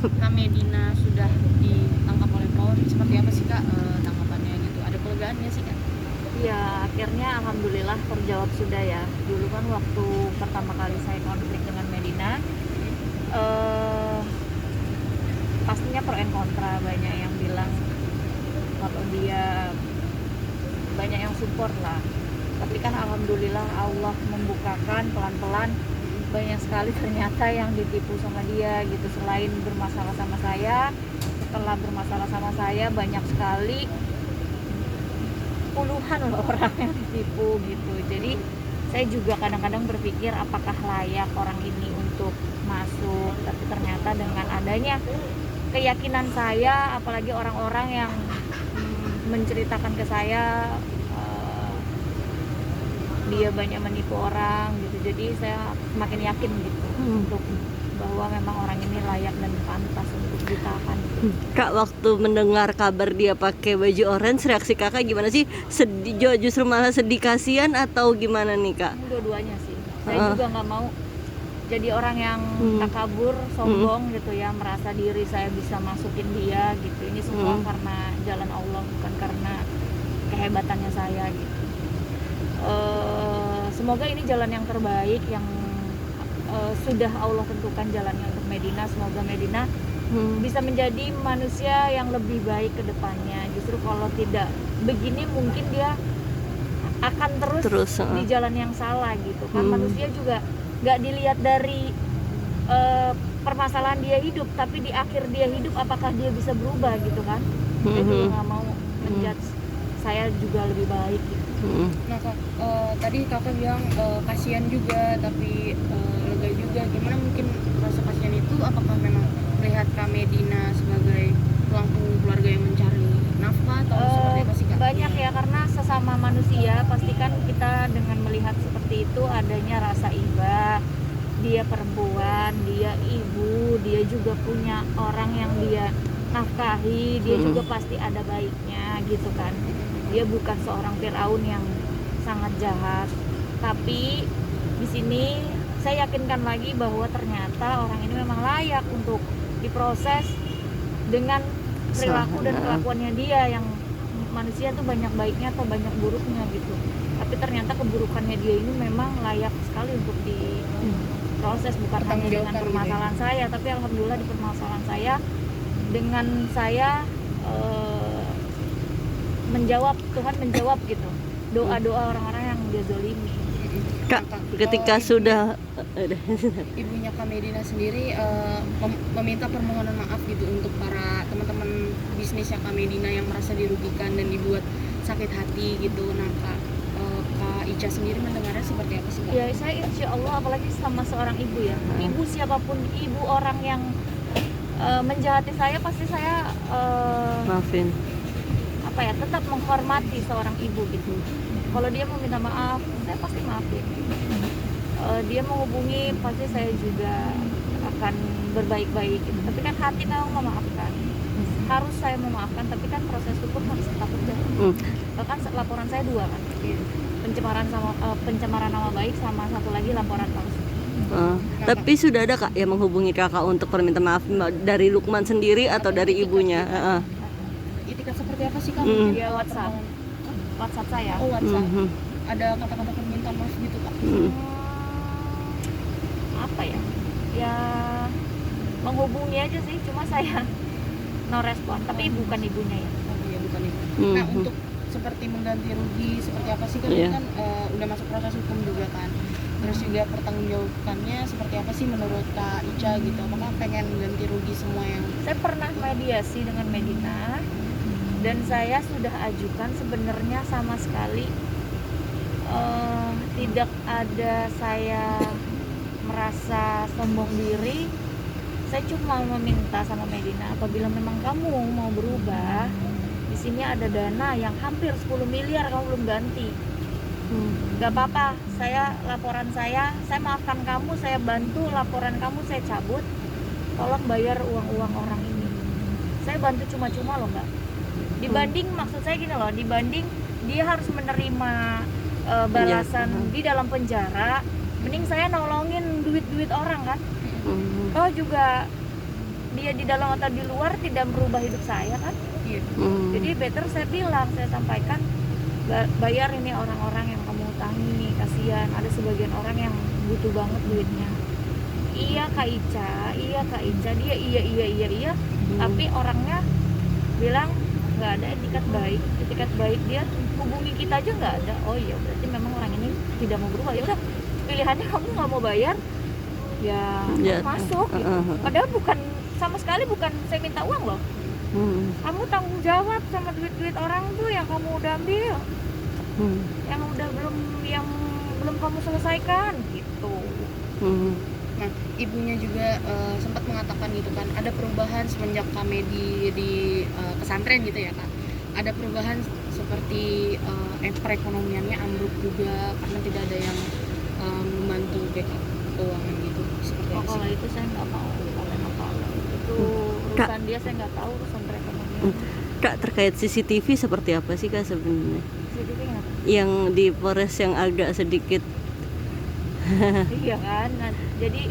Kak Medina sudah ditangkap oleh Polri, seperti apa sih Kak tanggapannya gitu? Ada kelegaannya sih Kak? Ya akhirnya alhamdulillah terjawab sudah ya. Dulu kan waktu pertama kali saya konflik dengan Medina, eh, pastinya pro and kontra, banyak yang bilang kalau dia, banyak yang support lah. Tapi kan alhamdulillah Allah membukakan pelan-pelan, banyak sekali ternyata yang ditipu sama dia gitu. Selain bermasalah sama saya, setelah bermasalah sama saya banyak sekali puluhan loh orang yang ditipu gitu. Jadi saya juga kadang-kadang berpikir apakah layak orang ini untuk masuk, tapi ternyata dengan adanya keyakinan saya, apalagi orang-orang yang menceritakan ke saya dia banyak menipu orang gitu, jadi saya semakin yakin gitu untuk bahwa memang orang ini layak dan pantas untuk ditahan. Kak, waktu mendengar kabar dia pakai baju orange, reaksi kakak gimana sih? Sedih, justru malah sedih, kasihan, atau gimana nih Kak? Dua-duanya sih. Saya juga nggak mau jadi orang yang takabur, sombong gitu ya, merasa diri saya bisa masukin dia gitu. Ini semua karena jalan Allah, bukan karena kehebatannya saya gitu. Semoga ini jalan yang terbaik yang sudah Allah tentukan jalannya untuk Medina. Semoga Medina bisa menjadi manusia yang lebih baik ke depannya. Justru kalau tidak begini mungkin dia akan terus di jalan yang salah gitu kan. Manusia juga nggak dilihat dari permasalahan dia hidup, tapi di akhir dia hidup apakah dia bisa berubah gitu kan. Saya juga nggak mau menjudge saya juga lebih baik gitu. Nah Kak, tadi kakak bilang kasihan juga tapi lega juga. Gimana mungkin rasa kasihan itu? Apakah memang melihat Kak Medina sebagai pelaku keluarga yang mencari nafkah atau seperti apa sih Kak? Banyak ya, karena sesama manusia pastikan kita dengan melihat seperti itu adanya rasa iba. Dia perempuan, dia ibu, dia juga punya orang yang dia nafkahi, dia juga pasti ada baiknya gitu kan. Dia bukan seorang Firaun yang sangat jahat, tapi di sini saya yakinkan lagi bahwa ternyata orang ini memang layak untuk diproses dengan perilaku dan kelakuannya dia. Yang manusia tuh banyak baiknya atau banyak buruknya gitu, tapi ternyata keburukannya dia ini memang layak sekali untuk diproses, bukan hanya dengan permasalahan saya, tapi alhamdulillah di permasalahan saya dengan saya menjawab, Tuhan menjawab gitu doa-doa orang-orang yang dia zolimi. Kak, ketika sudah ibunya Kak Medina sendiri meminta permohonan maaf gitu untuk para teman-teman bisnisnya Kak Medina yang merasa dirugikan dan dibuat sakit hati gitu. Nah Kak Ica sendiri mendengarnya seperti apa sih Kak? Ya saya insya Allah, apalagi sama seorang ibu ya, ibu siapapun, ibu orang yang menjahati saya pasti saya maafin. apa ya, tetap menghormati seorang ibu gitu. Kalau dia mau minta maaf, saya pasti maafin. Dia menghubungi, pasti saya juga akan berbaik-baik gitu. Tapi kan hati memang memaafkan. Harus saya memaafkan, tapi kan proses hukum harus tetap berjalan. Bahkan laporan saya 2 kan, pencemaran nama baik sama satu lagi laporan palsu. Tapi sudah ada Kak yang menghubungi kakak untuk permintaan maaf dari Lukman sendiri atau dari ibunya? Itikat seperti apa sih Kak? Dia WhatsApp saya. Oh WhatsApp. Ada kata-kata permintaan maaf gitu Kak? Apa ya? Ya menghubungi aja sih, cuma saya no respon. Tapi bukan ibunya ya. Oh iya, bukan itu. Nah untuk seperti mengganti rugi seperti apa sih kan? Kan udah masuk proses hukum juga kan. Terus juga pertanggungjawabannya seperti apa sih menurut Kak Ica gitu? Apakah pengen ganti rugi semua yang? Saya pernah mediasi dengan Medina dan saya sudah ajukan, sebenarnya sama sekali tidak ada saya merasa sombong diri. Saya cuma meminta sama Medina, apabila memang kamu mau berubah, di sini ada dana yang hampir 10 miliar kamu belum ganti. Gak apa-apa, laporan saya maafkan kamu, saya bantu laporan kamu, saya cabut. Tolong bayar uang-uang orang ini. Saya bantu cuma-cuma loh Mbak. Dibanding, maksud saya gini loh, dibanding dia harus menerima balasan di dalam penjara, mending saya nolongin duit-duit orang kan. Toh juga dia di dalam atau di luar tidak merubah hidup saya kan. Iya. Jadi better saya bilang, saya sampaikan, bayar ini orang-orang yang kamu utangi, kasihan, ada sebagian orang yang butuh banget duitnya. Iya Kak Ica, dia iya, tapi orangnya bilang nggak ada etikat baik dia hubungi kita aja nggak ada. Oh iya, berarti memang orang ini tidak mau berubah. Ya udah, pilihannya kamu nggak mau bayar, ya masuk gitu. Padahal bukan sama sekali bukan saya minta uang loh. Kamu tanggung jawab sama duit orang tuh yang kamu udah ambil, yang belum kamu selesaikan gitu. Nah, ibunya juga sempat mengatakan gitu kan, ada perubahan semenjak kami di pesantren gitu ya Kak. Ada perubahan seperti perekonomiannya ambruk juga karena tidak ada yang membantu backup keuangan gitu. Seperti Oh, apa kalau sih? itu saya nggak mau itu Kak. urusan dia, saya nggak tahu urusan perekonomian. Kak, terkait CCTV seperti apa sih Kak sebenarnya? Jadi kenapa? Yang di Polres yang agak sedikit Iya kan. Nah, jadi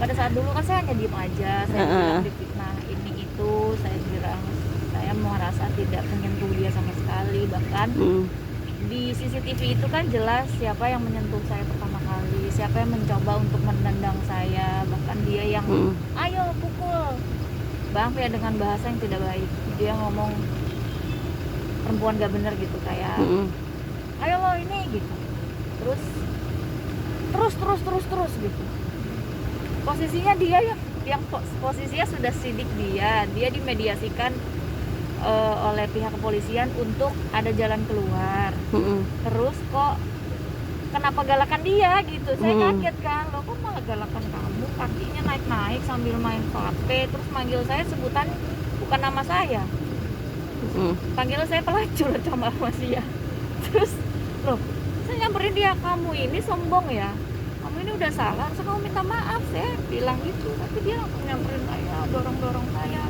pada saat dulu kan saya hanya diem aja, saya bilang difitnah ini itu, saya bilang saya merasa tidak menyentuh dia sama sekali, bahkan di CCTV itu kan jelas siapa yang menyentuh saya pertama kali, siapa yang mencoba untuk menendang saya, bahkan dia yang ayo pukul bang ya, dengan bahasa yang tidak baik. Dia ngomong perempuan gak bener gitu, kayak ayo lo ini gitu, terus gitu. Posisinya dia yang posisinya sudah sidik, dia dimediasikan oleh pihak kepolisian untuk ada jalan keluar. Terus kok kenapa galakan dia gitu? Saya kaget kan, lo kok malah galakan kamu, kakinya naik sambil main HP, terus manggil saya sebutan bukan nama saya, panggil saya pelacur sama dia. Terus loh, saya nyamperin dia, kamu ini sombong ya, kamu ini udah salah, harusnya kamu minta maaf, saya bilang gitu. Tapi dia langsung nyamperin saya, dorong saya,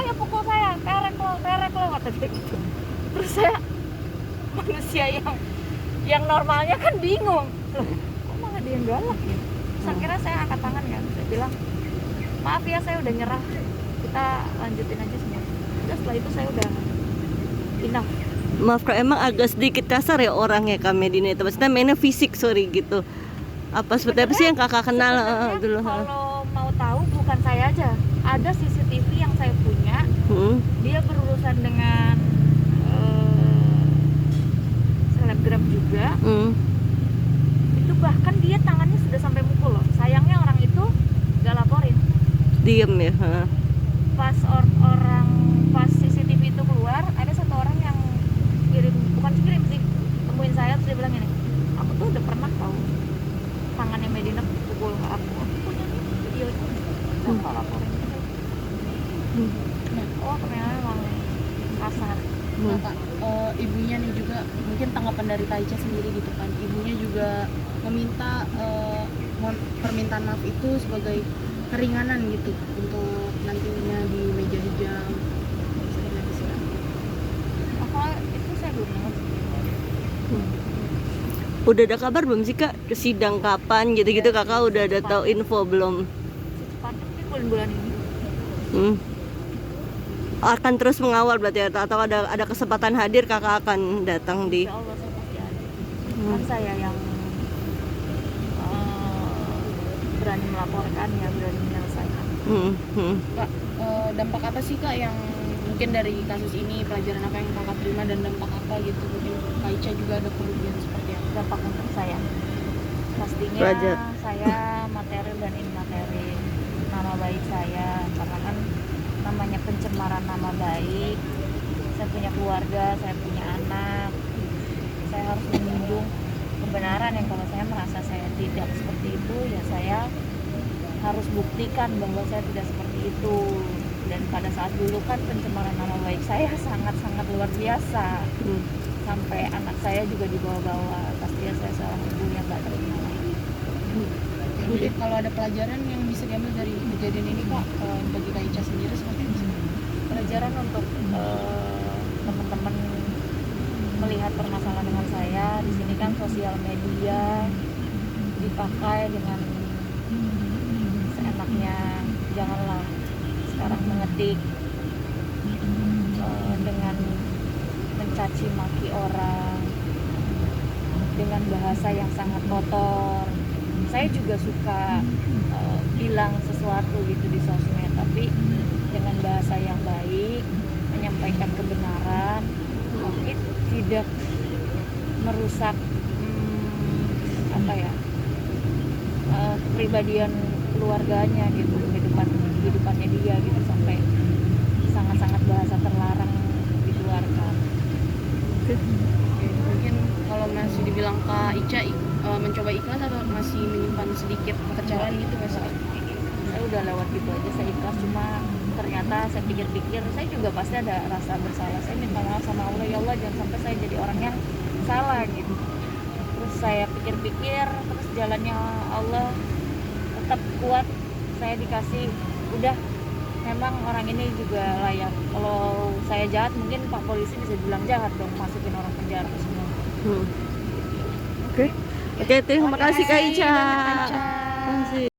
ayo pukul saya, perek lo, kata dia gitu. Terus saya, manusia yang normalnya kan bingung, loh kok malah dia yang galak ya. Terus akhirnya saya angkat tangan kan, saya bilang maaf ya, saya udah nyerah, kita lanjutin aja semua. Terus setelah itu saya udah enough. Maaf Kak, emang agak sedikit kasar ya orangnya Kak Medina itu, maksudnya mainnya fisik, sorry gitu. Apa seperti apa sih yang kakak kenal dulu? Kalau mau tahu, bukan saya aja, ada CCTV yang saya punya, dia berurusan dengan selebgram juga. Itu bahkan dia tangannya sudah sampai mukul loh. Sayangnya orang itu gak laporin, diem ya. Pas CCTV itu keluar, ada satu orang yang bukan kirim sih, temuin saya, terus dia bilang gini, aku tuh udah pernah tahu tangannya Medina pukul aku punya video itu, aku gak laporin. Oh ternyata memang kasar. Nah, Kak, ibunya nih juga mungkin tanggapan dari Kaica sendiri gitu kan, ibunya juga meminta permintaan maaf itu sebagai keringanan gitu untuk nantinya di meja hijau. Apa itu saya belum ngerti. Udah ada kabar belum sih Kak ke sidang kapan gitu-gitu, kakak udah ada tahu info belum? Secepatnya mungkin bulan-bulan ini. Akan terus mengawal berarti atau ada kesempatan hadir kakak akan datang di? Insya Allah saya pasti ada. Kan saya yang berani melaporkan, ya berani menyelesaikan. Kak, dampak apa sih Kak yang mungkin dari kasus ini, pelajaran apa yang kakak terima dan dampak apa gitu, mungkin Kaica juga ada kerugian seperti apa? Dampak untuk saya pastinya Pelajar. saya materi dan imateri, nama baik saya, karena kan namanya pencemaran nama baik. Saya punya keluarga, saya punya anak, saya harus menjunjung kebenaran. Yang kalau saya merasa saya tidak seperti itu, ya saya harus buktikan bahwa saya tidak seperti itu. Dan pada saat dulu kan pencemaran nama baik saya sangat-sangat luar biasa, sampai anak saya juga dibawa-bawa. Pastinya saya seorang ibu yang gak terima. Jadi kalau ada pelajaran yang bisa diambil dari kejadian ini Kak, bagi Kaica sendiri seperti apa sih? Pelajaran untuk teman-teman melihat permasalahan dengan saya. Di sini kan sosial media dipakai dengan seenaknya, janganlah orang mengetik dengan mencaci maki orang dengan bahasa yang sangat kotor. Saya juga suka bilang sesuatu gitu di sosmed, tapi dengan bahasa yang baik, menyampaikan kebenaran, tapi tidak merusak kepribadian keluarganya gitu, kehidupannya dia gitu, sampai sangat-sangat bahasa terlarang dikeluarkan. Oke, mungkin kalau masih dibilang Kak Ica mencoba ikhlas atau masih menyimpan sedikit kekecewaan gitu nggak sih? Saya udah lewat gitu aja, saya ikhlas. Cuma ternyata saya pikir-pikir, saya juga pasti ada rasa bersalah. Saya minta maaf sama Allah, ya Allah jangan sampai saya jadi orang yang salah gitu. Terus saya pikir-pikir, terus jalannya Allah tetap kuat. Saya dikasih, udah memang orang ini juga layak. Kalau saya jahat mungkin Pak Polisi bisa bilang jahat dong, masukin orang penjara semua. Oke, terima kasih Kak Ica. Kak Ica. Terima kasih.